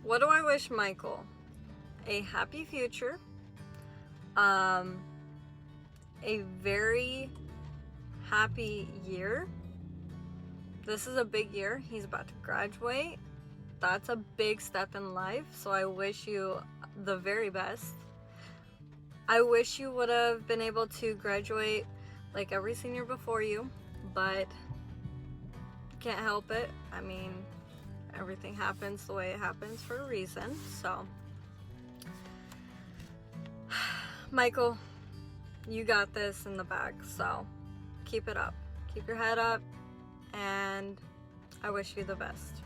What do I wish Michael? A happy future, a very happy year. This is a big year. He's about to graduate. That's a big step in life, so I wish you the very best. I wish you would have been able to graduate like every senior before you, but can't help it. I mean, everything happens the way it happens for a reason. So, Michael, you got this in the bag, so keep it up. Keep your head up, and I wish you the best.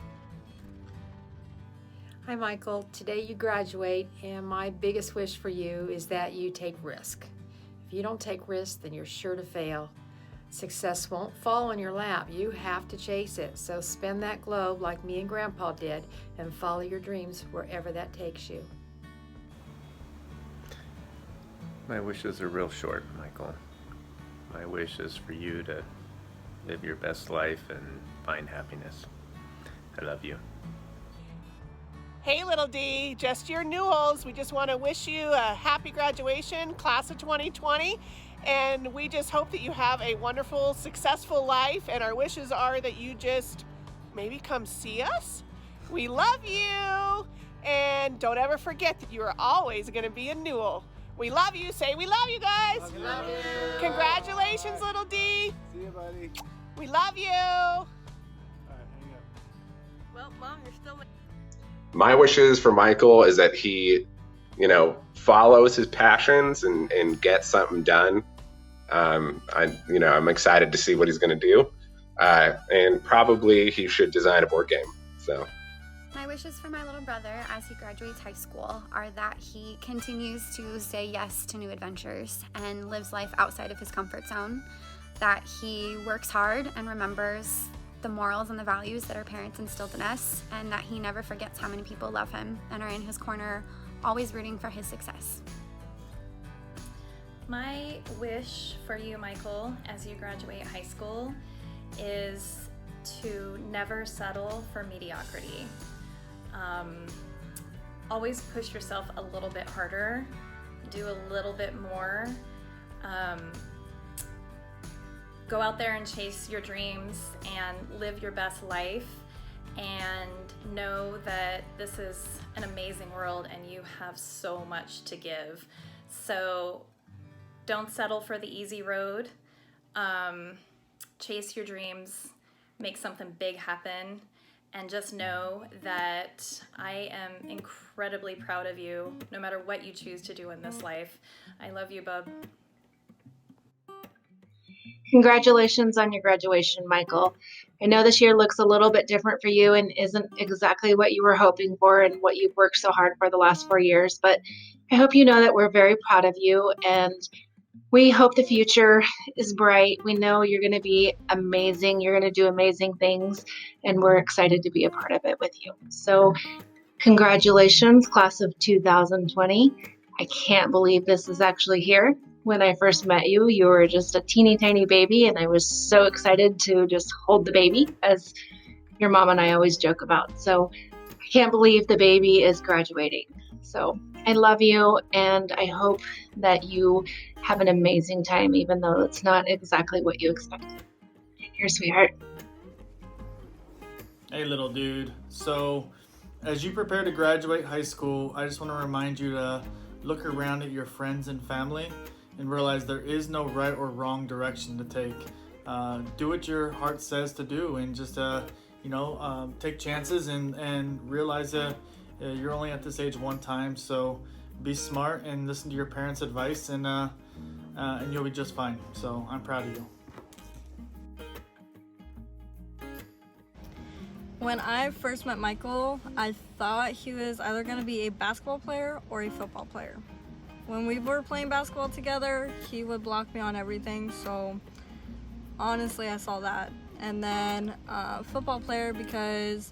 Hi Michael, today you graduate and my biggest wish for you is that you take risk. If you don't take risk, then you're sure to fail. Success won't fall in your lap. You have to chase it. So spin that globe like me and Grandpa did and follow your dreams wherever that takes you. My wishes are real short, Michael. My wish is for you to live your best life and find happiness. I love you. Hey little D, just your Newells. We just want to wish you a happy graduation, class of 2020. And we just hope that you have a wonderful, successful life. And our wishes are that you just maybe come see us. We love you. And don't ever forget that you are always going to be a Newell. We love you. Say we love you guys. Love you. Congratulations, little D. See you, buddy. We love you. All right, hang up. Well, Mom, you're still... My wishes for Michael is that he, follows his passions and gets something done. I'm excited to see what he's going to do. And probably he should design a board game. So. My wishes for my little brother as he graduates high school are that he continues to say yes to new adventures and lives life outside of his comfort zone, that he works hard and remembers the morals and the values that our parents instilled in us, and that he never forgets how many people love him and are in his corner, always rooting for his success. My wish for you, Michael, as you graduate high school is to never settle for mediocrity. Always push yourself a little bit harder, do a little bit more. Go out there and chase your dreams and live your best life, and know that this is an amazing world and you have so much to give. So don't settle for the easy road. Chase your dreams, make something big happen, and just know that I am incredibly proud of you no matter what you choose to do in this life. I love you, bub. Congratulations on your graduation, Michael. I know this year looks a little bit different for you and isn't exactly what you were hoping for and what you've worked so hard for the last 4 years, but I hope you know that we're very proud of you, and we hope the future is bright. We know you're going to be amazing. You're going to do amazing things, and we're excited to be a part of it with you. So congratulations, class of 2020. I can't believe this is actually here. When I first met you, you were just a teeny tiny baby, and I was so excited to just hold the baby, as your mom and I always joke about. So I can't believe the baby is graduating. So I love you, and I hope that you have an amazing time, even though it's not exactly what you expected. Here, sweetheart. Hey, little dude. So, as you prepare to graduate high school, I just want to remind you to look around at your friends and family and realize there is no right or wrong direction to take. Do what your heart says to do, and just take chances and realize that you're only at this age one time. So be smart and listen to your parents' advice, and you'll be just fine. So I'm proud of you. When I first met Michael, I thought he was either going to be a basketball player or a football player. When we were playing basketball together, he would block me on everything, so honestly I saw that. And then football player, because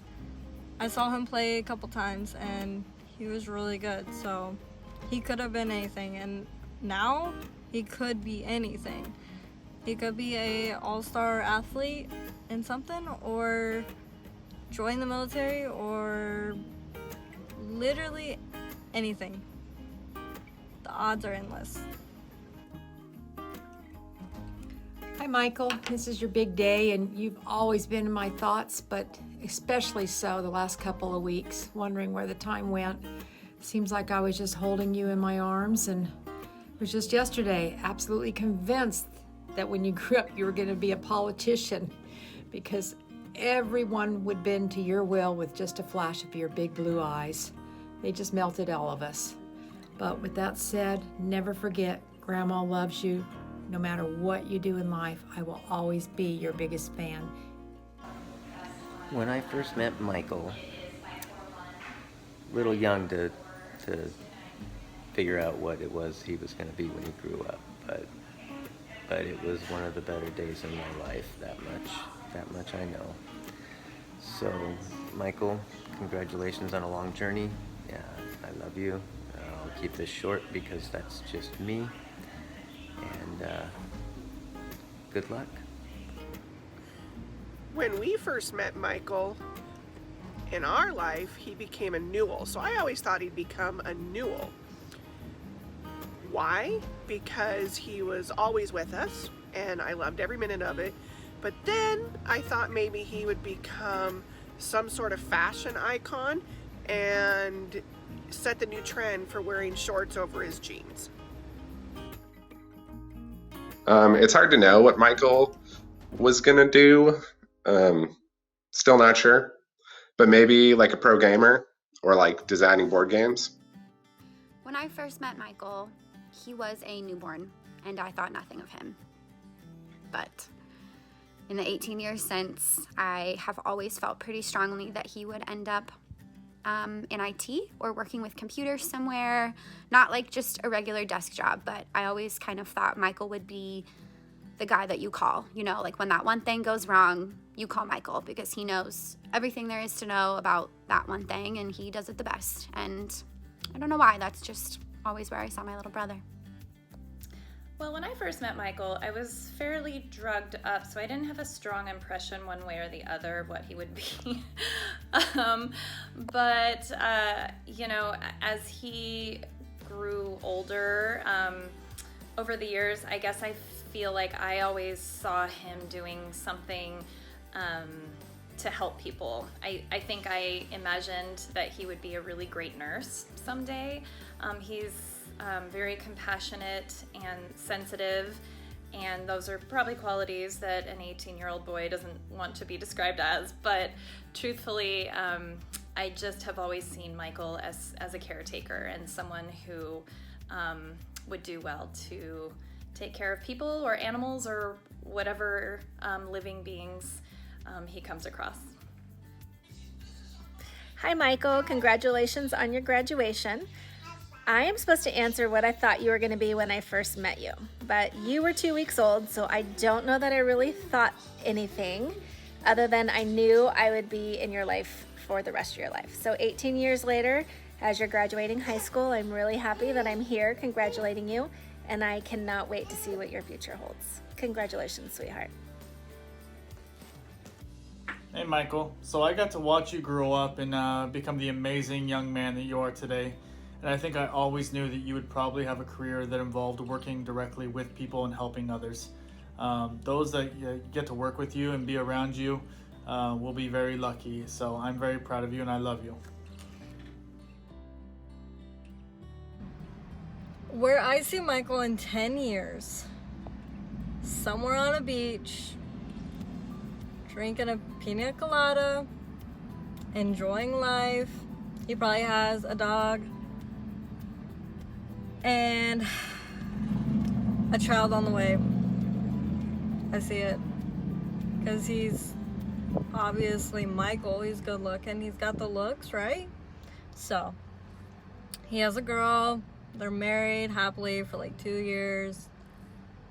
I saw him play a couple times and he was really good, so he could have been anything, and now he could be anything. He could be a all-star athlete in something, or join the military, or literally anything. The odds are endless. Hi, Michael. This is your big day, and you've always been in my thoughts, but especially so the last couple of weeks, wondering where the time went. Seems like I was just holding you in my arms, and it was just yesterday, absolutely convinced that when you grew up, you were going to be a politician, because everyone would bend to your will with just a flash of your big blue eyes. They just melted all of us. But with that said, never forget, Grandma loves you. No matter what you do in life, I will always be your biggest fan. When I first met Michael, a little young to figure out what it was he was going to be when he grew up, but it was one of the better days in my life. That much I know. So, Michael, congratulations on a long journey. Yeah, I love you. I'll keep this short because that's just me. And good luck. When we first met Michael, in our life, he became a Newell. So I always thought he'd become a Newell. Why? Because he was always with us, and I loved every minute of it. But then I thought maybe he would become some sort of fashion icon and set the new trend for wearing shorts over his jeans. It's hard to know what Michael was gonna do. Still not sure, but maybe like a pro gamer or like designing board games. When I first met Michael, he was a newborn, and I thought nothing of him. But in the 18 years since, I have always felt pretty strongly that he would end up in IT or working with computers somewhere, not like just a regular desk job, but I always kind of thought Michael would be the guy that you call, you know, like when that one thing goes wrong, you call Michael because he knows everything there is to know about that one thing and he does it the best. And I don't know why, that's just always where I saw my little brother. Well, when I first met Michael, I was fairly drugged up, so I didn't have a strong impression one way or the other what he would be. But you know, as he grew older, over the years, I guess I feel like I always saw him doing something to help people. I think I imagined that he would be a really great nurse someday. He's very compassionate and sensitive, and those are probably qualities that an 18-year-old boy doesn't want to be described as, but truthfully, I just have always seen Michael as a caretaker and someone who would do well to take care of people or animals or whatever living beings he comes across. Hi, Michael. Congratulations on your graduation. I am supposed to answer what I thought you were going to be when I first met you, but you were 2 weeks old, so I don't know that I really thought anything other than I knew I would be in your life for the rest of your life. So 18 years later, as you're graduating high school, I'm really happy that I'm here congratulating you, and I cannot wait to see what your future holds. Congratulations, sweetheart. Hey, Michael. So I got to watch you grow up and become the amazing young man that you are today. And I think I always knew that you would probably have a career that involved working directly with people and helping others. Those that get to work with you and be around you will be very lucky. So I'm very proud of you and I love you. Where I see Michael in 10 years, somewhere on a beach, drinking a pina colada, enjoying life. He probably has a dog and a child on the way. I see it because he's obviously Michael. He's good looking. He's got the looks, right? So he has a girl. They're married happily for like 2 years.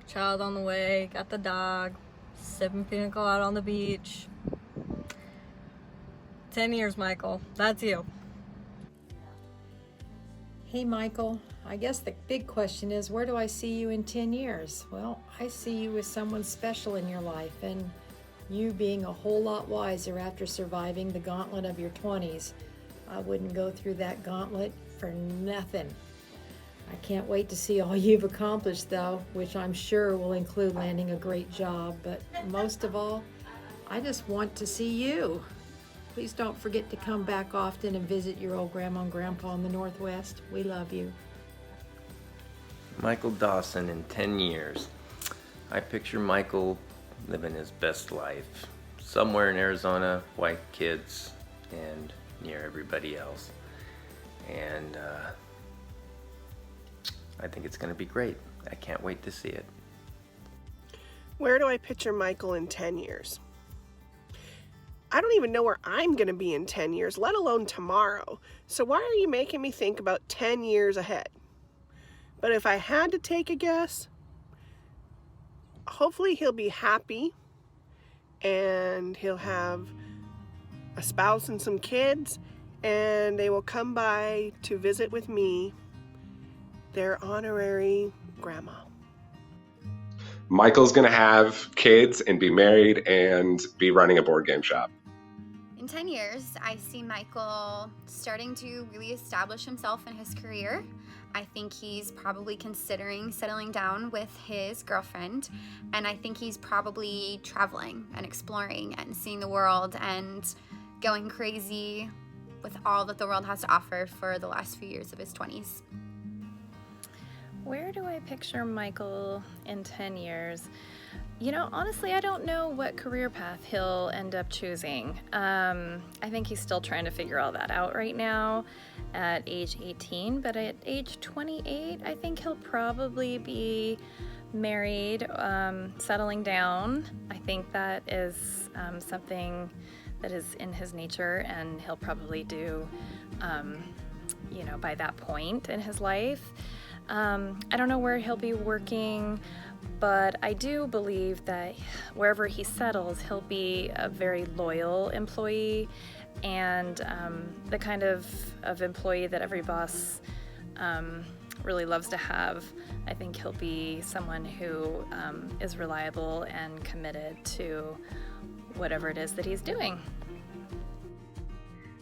Child on the way. Got the dog. Sipping pina colada on the beach. 10 years, Michael. That's you. Hey, Michael, I guess the big question is, where do I see you in 10 years? Well, I see you as someone special in your life, and you being a whole lot wiser after surviving the gauntlet of your 20s. I wouldn't go through that gauntlet for nothing. I can't wait to see all you've accomplished, though, which I'm sure will include landing a great job. But most of all, I just want to see you. Please don't forget to come back often and visit your old grandma and grandpa in the Northwest. We love you. Michael Dawson in 10 years. I picture Michael living his best life, somewhere in Arizona, white kids, and near everybody else. And I think it's going to be great. I can't wait to see it. Where do I picture Michael in 10 years? I don't even know where I'm going to be in 10 years, let alone tomorrow. So why are you making me think about 10 years ahead? But if I had to take a guess, hopefully he'll be happy and he'll have a spouse and some kids, and they will come by to visit with me, their honorary grandma. Michael's going to have kids and be married and be running a board game shop. In 10 years, I see Michael starting to really establish himself in his career. I think he's probably considering settling down with his girlfriend, and I think he's probably traveling and exploring and seeing the world and going crazy with all that the world has to offer for the last few years of his 20s. Where do I picture Michael in 10 years? You know, honestly, I don't know what career path he'll end up choosing. I think he's still trying to figure all that out right now at age 18, but at age 28, I think he'll probably be married, settling down. I think that is something that is in his nature, and he'll probably do, by that point in his life. I don't know where he'll be working, but I do believe that wherever he settles, he'll be a very loyal employee and the kind of employee that every boss really loves to have. I think he'll be someone who is reliable and committed to whatever it is that he's doing.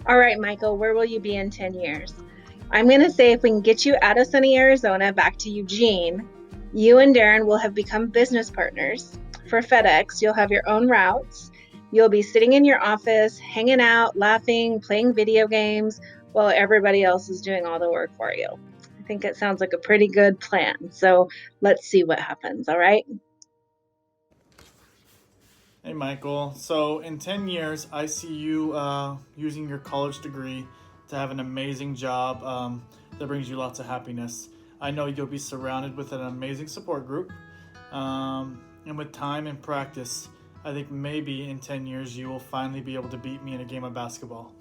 All right, Michael, where will you be in 10 years? I'm going to say if we can get you out of sunny Arizona back to Eugene, you and Darren will have become business partners. For FedEx, you'll have your own routes. You'll be sitting in your office, hanging out, laughing, playing video games, while everybody else is doing all the work for you. I think it sounds like a pretty good plan. So let's see what happens, all right? Hey, Michael. So in 10 years, I see you using your college degree to have an amazing job that brings you lots of happiness. I know you'll be surrounded with an amazing support group. And with time and practice, I think maybe in 10 years you will finally be able to beat me in a game of basketball.